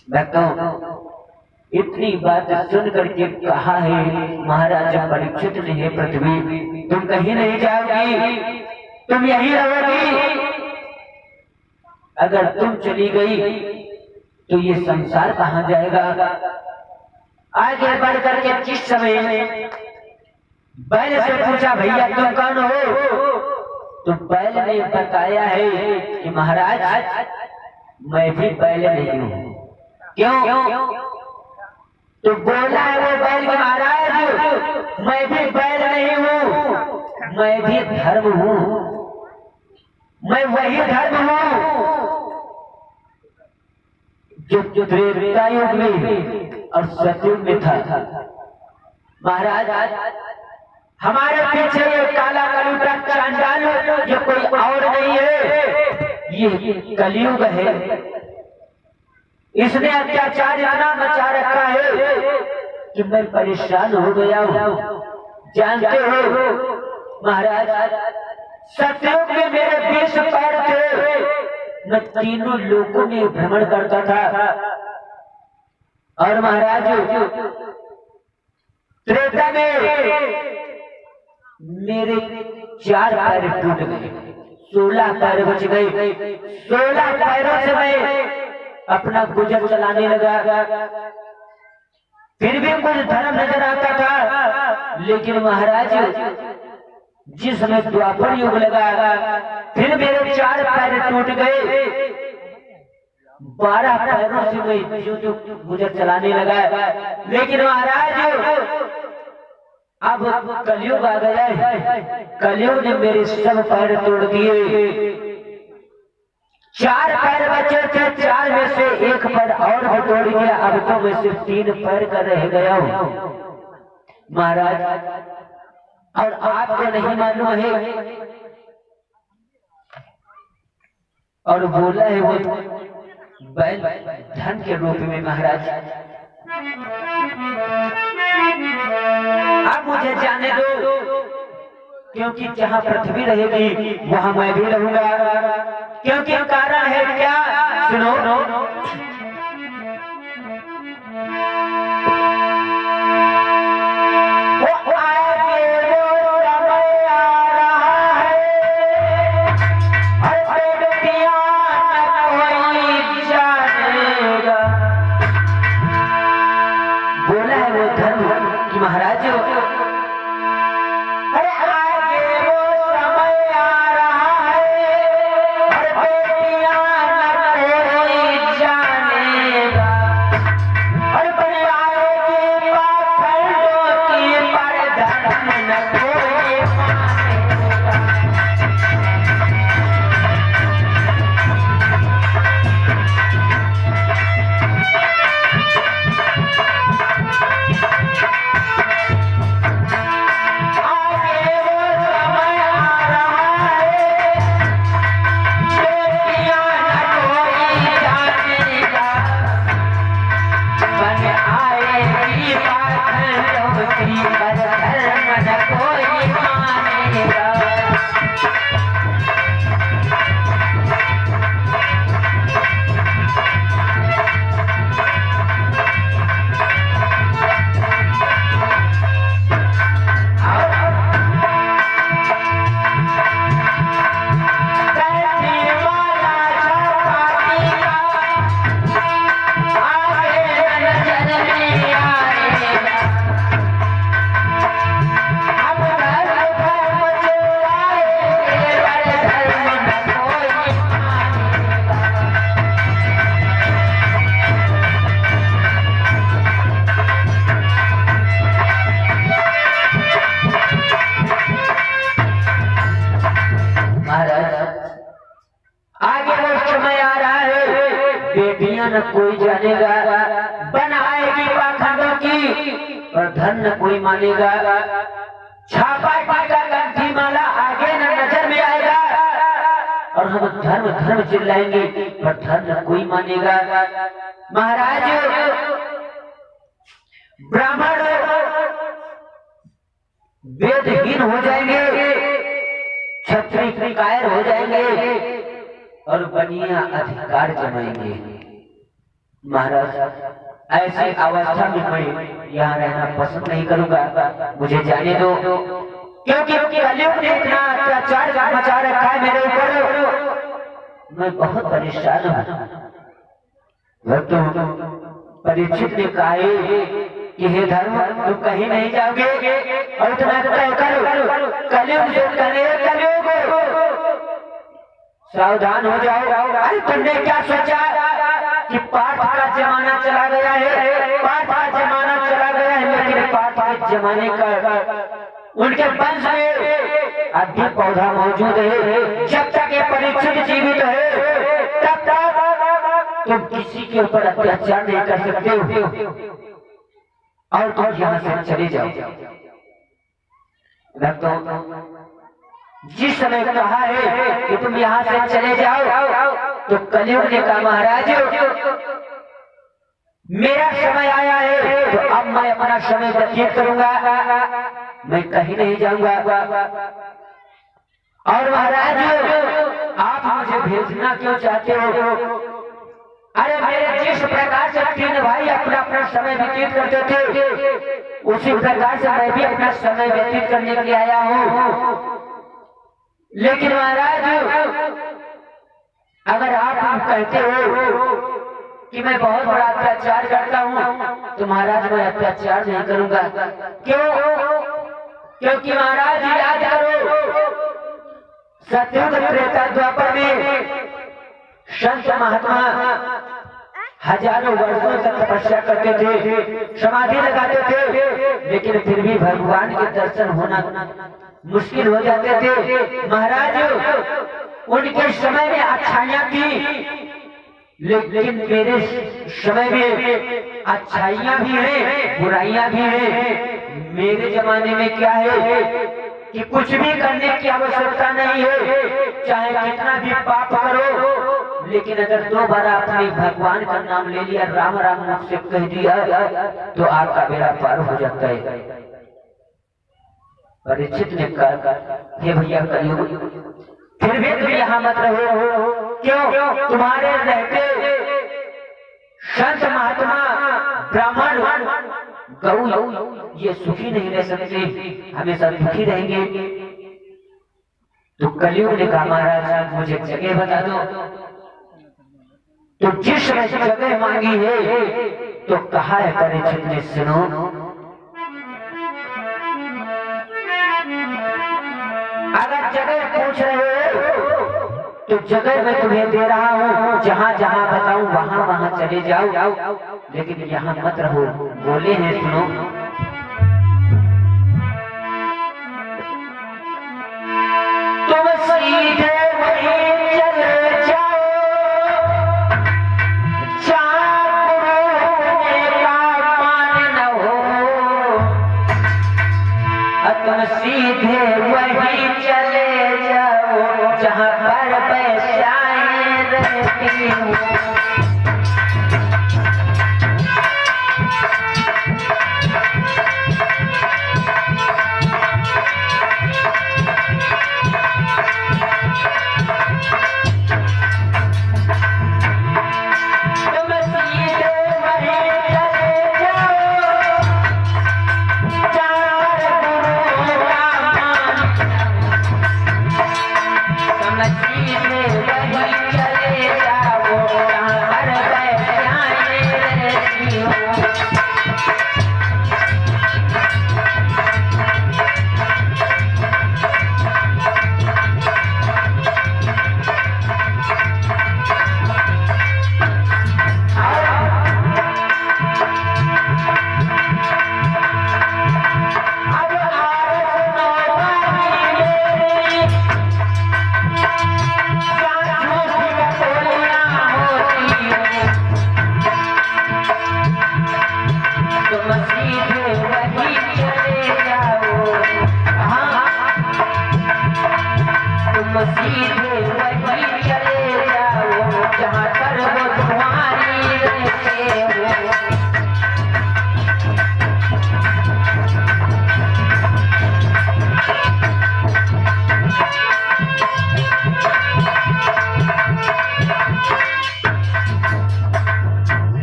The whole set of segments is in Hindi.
मैं कहूं इतनी बात सुन करके कहा है महाराज परीक्षित ने, है पृथ्वी तुम कहीं नहीं जाओगी, तुम यहीं रहोगी। अगर तुम चली गई तो ये संसार कहां जाएगा। आगे बढ़ करके जिस समय बैल से पूछा भैया तुम कौन हो, तो बैल ने बताया है कि महाराज मैं भी बैल नहीं हूं। क्यों? तो बोला है वो बैल कि महाराज मैं भी बैल नहीं हूं, मैं भी धर्म हूं, मैं वही धर्म हूं जो त्रेता युग में और सतयुग में था। महाराज हमारे पीछे ये काला कलयुगा चांडाल ये कोई और नहीं है, ये कलयुग है। इसने अत्याचार इतना मचा रखा है कि मैं परेशान हो गया हूँ। जानते हो महाराज सतयुग में मेरे 20 पैर थे, मैं तीनों लोकों में भ्रमण करता था। और महाराज त्रेता में मेरे 4 पैर टूट गए, 16 पैर बच गए। 16 पैरों से मैं अपना गुजर चलाने लगा। फिर भी कुछ धर्म नजर आता था, लेकिन महाराज जिस समय द्वापर युग लगा फिर मेरे 4 पैर टूट गए। 12 पैरों से मैं जो गुजर चलाने लगा। लेकिन महाराज अब कलयुग आ गया है, कलयुग ने मेरे सब पैर तोड़ दिए। 4 पैर बचे थे, 4 में से 1 पैर और भी तोड़ गया। अब तो मैं सिर्फ 3 पैर का रह गया हूँ महाराज। और आपको नहीं मालूम है, और बोला है वो बैल धन के रूप में महाराज। अब मुझे जाने दो, क्योंकि जहाँ पृथ्वी रहेगी वहाँ मैं भी रहूंगा। क्योंकि कारण है क्या, सुनो। बोला है वो धर्म कि महाराज न कोई जानेगा, बनाएगी पाखंडों की और धन न कोई मानेगा। छापा टीका गांधी माला आगे न नजर में आएगा और हम धर्म धर्म चिल्लाएंगे पर धर्म न कोई मानेगा। महाराज ब्राह्मण वेदहीन हो जाएंगे, क्षत्रिय कायर हो जाएंगे और बनिया अधिकार जमाएंगे। महाराज ऐसी अवस्था में मैं यहाँ रहना पसंद नहीं करूंगा, मुझे जाने दो, क्योंकि कलयुग ने इतना अत्याचार मचा रखा है मेरे ऊपर, मैं बहुत परेशान हूँ। परीक्षित ने कहा कि हे धर्म तुम कहीं नहीं जाओगे और तुम्हें कलयुग जो कलयुग सावधान हो जाओ। अरे तुमने क्या सोचा कि पाठ का जमाना चला गया है, पाठ का जमाना चला गया है, लेकिन पाठ के जमाने का उनके वंश में अभी पौधा मौजूद है। जब तक ये परीक्षित जीवित है तब तक तुम किसी के ऊपर अत्याचार नहीं कर सकते हो और तुम यहाँ से चले जाओ। जिस समय कहा है कि तुम यहाँ से चले जाओ तो कलयुग ने कहा महाराज मेरा समय आया है, तो अब मैं अपना समय व्यतीत करूंगा, मैं कहीं नहीं जाऊंगा। और महाराज आप मुझे भेजना क्यों चाहते हो? अरे मेरे जिस प्रकार से तीन भाई अपना अपना समय व्यतीत करते थे, उसी प्रकार से मैं भी अपना समय व्यतीत करने के लिए आया हूँ। लेकिन महाराज अगर आप कहते हो कि मैं बहुत बड़ा अत्याचार करता हूँ तो महाराज मैं अत्याचार नहीं करूंगा। क्यों? क्योंकि महाराज याद करो सतयुग त्रेता द्वापर में संत महात्मा हजारों वर्षों तक तपस्या करते थे, समाधि लगाते थे, लेकिन फिर भी भगवान के दर्शन होना मुश्किल हो जाते थे। महाराज उनके समय में अच्छाइयां थी, लेकिन मेरे समय में अच्छाइयां भी हैं, बुराइयां भी हैं। मेरे जमाने में क्या है कि कुछ भी करने की आवश्यकता नहीं है, चाहे कितना भी पाप करो, लेकिन अगर दो बार आपने भगवान का नाम ले लिया, राम राम मुख से कह दिया, तो आपका बेड़ा पार हो जाता है। परीक्षित ने कहा हे भैया कलयुग फिर भी तुम यहाँ मत रहो। क्यों? तुम्हारे रहते संत महात्मा ब्राह्मण गौ ये सुखी नहीं रह सकते, हमेशा दुखी रहेंगे। तो कलयुग ने कहा महाराज मुझे जगह बता दो। तो जिस जगह मांगी है तो कहा है परीक्षित ने सुनो, अगर जगह पूछ रहे हो तो जगह मैं तुम्हें दे रहा हूँ, जहाँ जहाँ बताऊँ वहाँ वहाँ चले जाओ, लेकिन यहाँ मत रहो। बोले हैं सुनो, तुम सीधे वहीं चले जाओ जहाँ गुरु का मान न हो, तुम सीधे वहीं चले जाओ जहाँ पर पैसाएं रहती हो।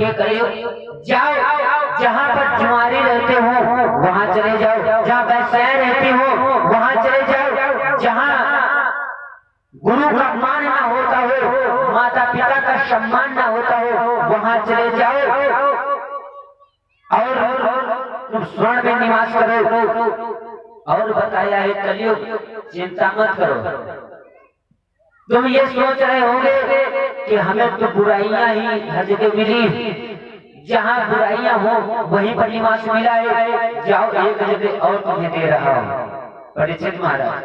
ये करियो, जाओ जहाँ पर जुआरी रहते हो वहाँ चले जाओ, जहाँ भैंसें रहती हो वहाँ चले जाओ, जहाँ गुरु का मान ना होता हो, माता पिता का सम्मान ना होता हो वहाँ चले जाओ और तुम स्वर्ण में निवास करो। और बताया है कलयुग, चिंता मत करो। तुम ये सोच रहे होंगे कि हमें तो बुराइयां ही हर जगह मिली, जहाँ बुराइयां हो वहीं पर निवास मिला है, जाओ एक जगह और तुम्हें दे रहा हूँ। परीक्षित महाराज,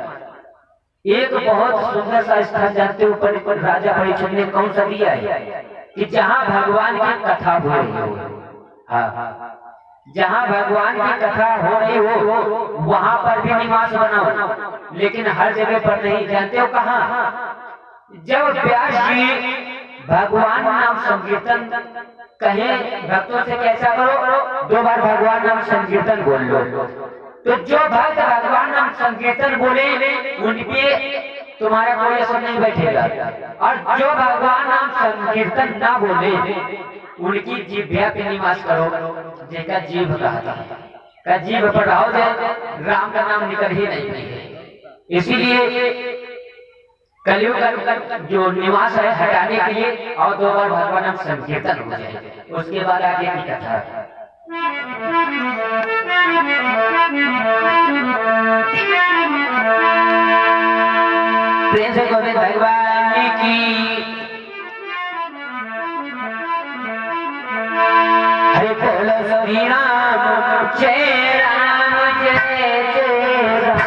एक बहुत सुंदर सा स्थान जानते हो राजा परीक्षित ने कौन सा दिया है कि जहाँ भगवान की कथा हो रही हो, हाँ, जहाँ भगवान की कथा हो रही हो वहां पर भी निवास बनाओ, लेकिन हर जगह पर नहीं। जानते हो कहाँ? जब व्यास जी भगवान नाम संकीर्तन कहे भक्तों से कैसा करो, 2 बार भगवान नाम संकीर्तन बोल लो, तो जो भक्त भगवान नाम संकीर्तन बोले उनपे तुम्हारा कोई असर नहीं बैठेगा, और जो भगवान नाम संकीर्तन ना बोले उनकी जीभ्या पे निवास करो। जेका जीभ का जीभ पर रहो जाए, राम का नाम निकल ही नहीं। इसीलिए कलयुग का जो निवास है हटाने के लिए और 2 बार भगवान नाम संकीर्तन हो जाए, उसके बाद आगे की कथा। प्रेम से गोविंद भगवान की हरे बोलो श्री राम जय राम जय जय राम।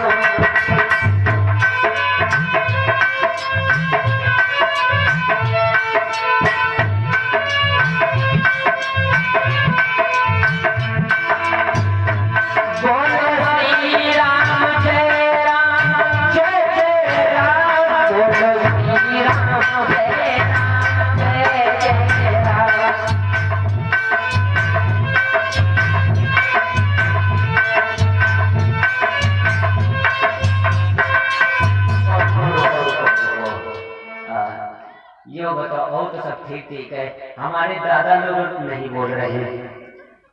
ठीक है, हमारे दादा लोग नहीं बोल रहे हैं,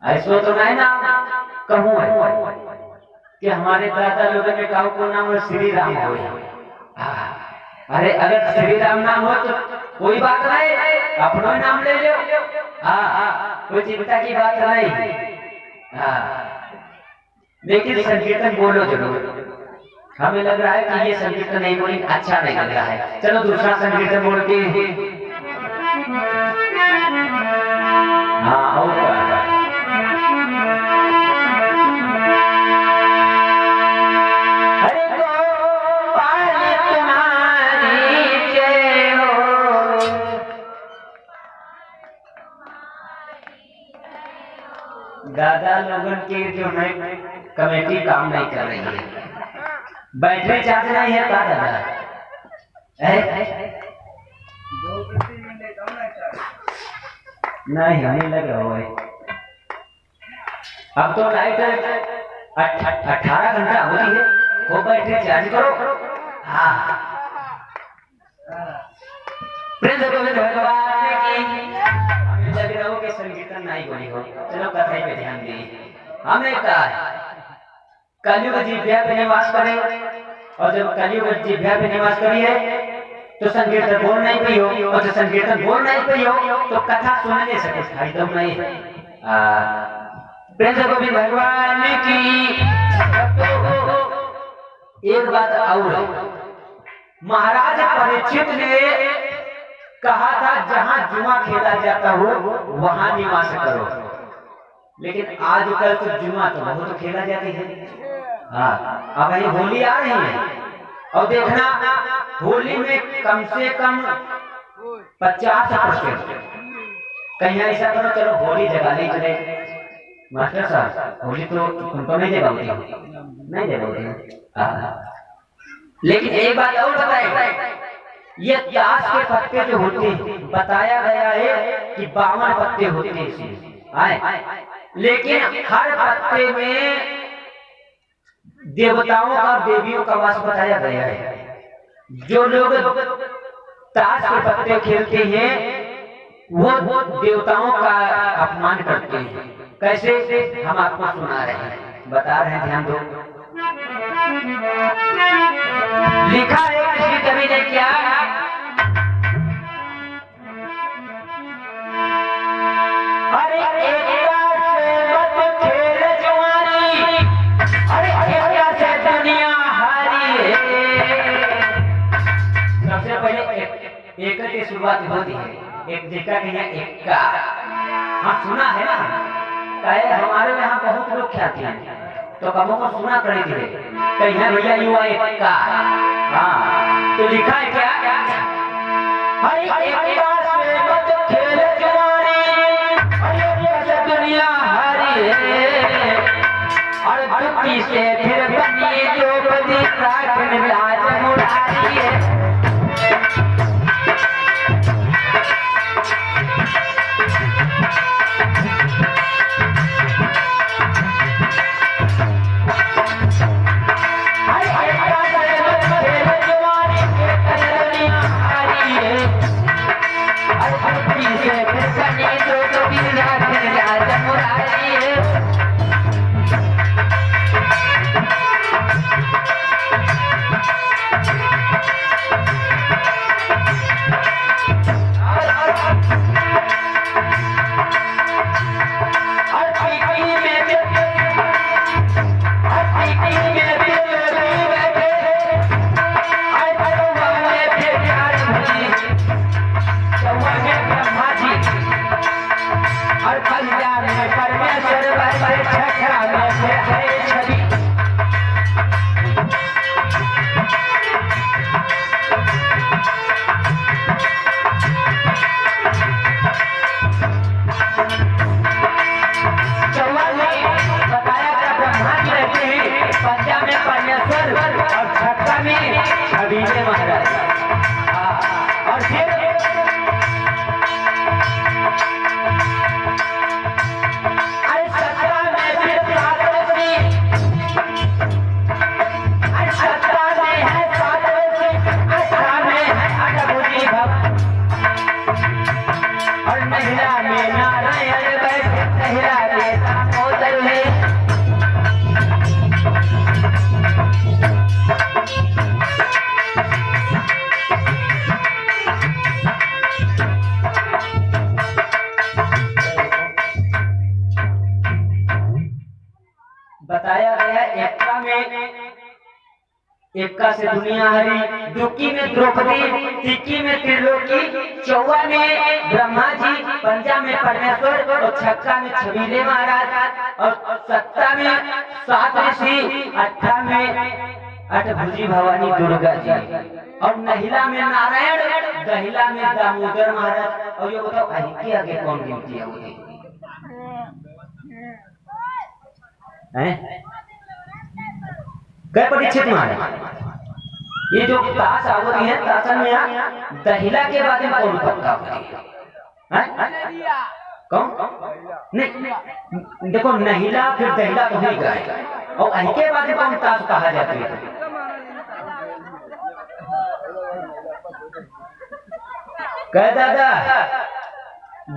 ऐसा तो नहीं ना कहूँ है कि हमारे दादा लोगों ने कहा को नाम श्री राम हो। अरे अगर श्री राम नाम हो तो कोई बात नहीं, अपना नाम ले लो, कोई चिंता की बात नहीं। लेकिन संकीर्तन बोलो जरूर। हमें लग रहा है कि ये संकीर्तन नहीं बोली अच्छा नहीं लग रहा है, चलो दूसरा संकीर्तन बोल के हाँ और हरे गोपाल तुम्हारी जय हो। दादा लोगों की जो है कमेटी काम नहीं कर रही है, बैठने चाहते नहीं है का दादा नहीं हमें लग रहा है। अब तो लाइट 18 घंटा होती है, वो बैठे चार्ज करो। हाँ प्रेम से गोविंद भगवान की हमें लग रहा हो कि संकीर्तन नहीं बोली हो, चलो कथा पे ध्यान दिए। हमने कहा कलयुग जीभ्या पे निवास करे, और जब कलयुग जीभ्या पे निवास करिए तो संकीर्तन बोल नहीं पई हो, और जब संकीर्तन बोल नहीं पई हो तो कथा सुन नहीं सके, खाई तो नहीं। प्रेम से गोविंद भगवान की। एक बात और, महाराज परीक्षित ने कहा था जहां जुआ खेला जाता हो वहां निवास करो, लेकिन आजकल तो जुआ तो बहुत खेला जाती है। अब ये होली आ रही है और देखना होली में कम से कम 50% कहीं ऐसा करो चलो होली जगा नहीं चले। मास्टर साहब होली तो तुमको नहीं जगाओगे, नहीं जगाओगे। लेकिन एक बात और बताए, ये ताश के पत्ते जो होते हैं बताया गया है कि 52 पत्ते होते हैं इसमें, लेकिन हर पत्ते में देवताओं का देवियों का वास बताया गया है। जो लोग ताश के पत्ते खेलते हैं वो देवताओं का अपमान करते हैं। कैसे? हम आपको सुना रहे हैं, बता रहे हैं, ध्यान दो। लिखा है किसी कवि ने क्या, अरे एकता से मत खेल जुआरी, अरे एकता से दुनिया हारी है। सबसे पहले एक की शुरुआत होती है, एक जिका के यहाँ एक का। हाँ सुना है ना, कहे हमारे यहाँ बहुत लोग ख्याति हैं, तो कबों को सुना करे थे कहीं भैया युवा एक का। हाँ तो लिखा है क्या, हरी एकता से मत खेल जुआरी, अरे कैसे दुनिया हारी है। और दुखी से फिर बनी द्रौपदी, राखन राज मुरारी है। बताया गया एकता में, एकता से दुनिया हरी, दुखी में द्रौपदी, तिक्की में त्रिलोकी, चौवा में ब्रह्मा जी, पंजा में परमेश्वर, और छक्का में छबीले महाराज, और सत्ता में सात ऋषि, अट्ठा में अठभुजी भवानी दुर्गा जी, और नहिला में नारायण, दहिला में दामोदर महाराज। और ये बताओ अहिके आगे कौन गिनती है? कई परीक्षित महाराज, ये जो ताश आवती है, ताशन में दहिला के बाद में कौन पत्ता होती है? कौन? नहीं देखो, नहिला फिर दहिला तो ही गए, और अही के बाद में कौन ताश कहा जाती है? कह दादा,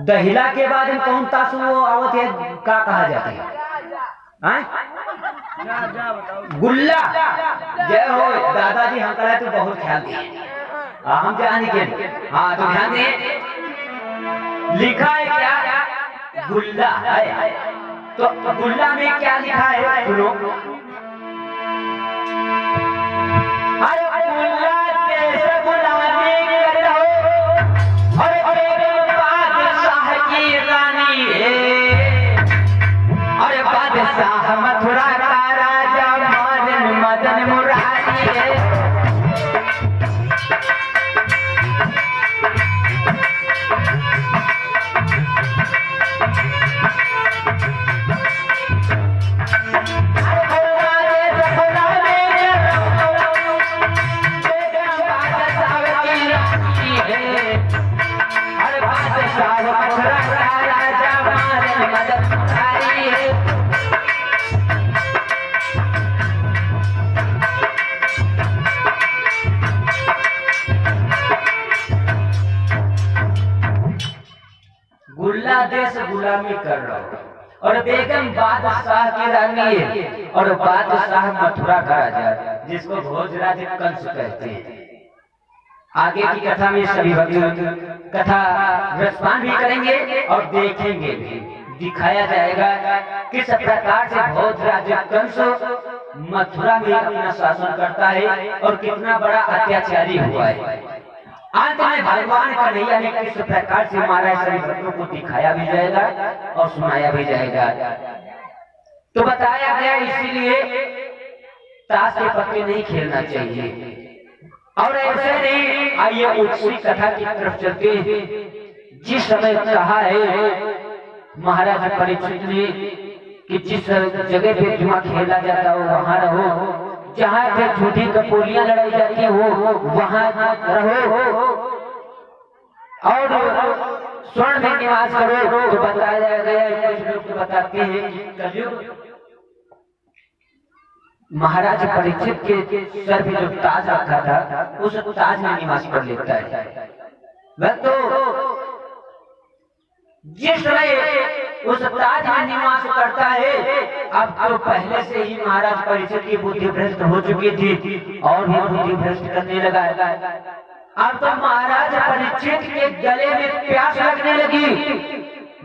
दहिला के बाद में कौन ताश वो आवत है का कहा जाता है? गुल्ला। जय हो दादाजी, हम कहा तो बहुत ख्याल दिए, हम ध्यान के। हाँ तो ध्यान दे, लिखा है क्या, गुल्ला है। तो गुल्ला में क्या लिखा है सुनो, अरे गुल्ला कैसे बुलाने करो, अरे बादशाह की रानी है, अरे बादशाह मथुरा का राजा मदन मदन मुरारी है। खुला देश गुलामी कर रहा हो और बेगम बादशाह की रानी है और बादशाह मथुरा का राजा जिसको भोजराज कंस कहते हैं। आगे की कथा में सभी भक्त कथा रसपान भी करेंगे और देखेंगे भी, दिखाया जाएगा किस प्रकार से भोजराज कंस मथुरा में अपना शासन करता है और कितना बड़ा अत्याचारी हुआ है। अंत में भगवान कन्हैया ने किस प्रकार से मारा सभी भक्तों को दिखाया भी जाएगा और सुनाया भी जाएगा। तो बताया गया इसीलिए ताश के पत्ते नहीं खेलना चाहिए। और ऐसे नहीं, आइए उसी कथा की तरफ चलते हैं। जिस समय कहा है महाराज परीक्षित ने कि जिस जगह पे जुआ खेला जाता हो वहां रहो, जहाँ पे झूठी कपोलियां लड़ाई जाती हो वहां रहो और स्वर्ण में निवास करो। तो बताया गया है, कुछ लोग बताते हैं कि कलयुग महाराज परीक्षित के सर पे जो ताज रखा था उस ताज में निवास कर लेता है। वह तो जिस समय उस ताज में निवास करता है, अब तो पहले से ही महाराज परीक्षित की बुद्धि भ्रष्ट हो चुकी थी और भी बुद्धि भ्रष्ट करने लगा। अब तो महाराज परीक्षित के गले में प्यास लगने लगी।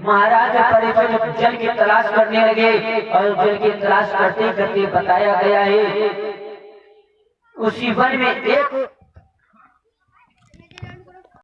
महाराज परीक्षित जल की तलाश करने लगे और जल की तलाश करते करते बताया गया है उसी वन में एक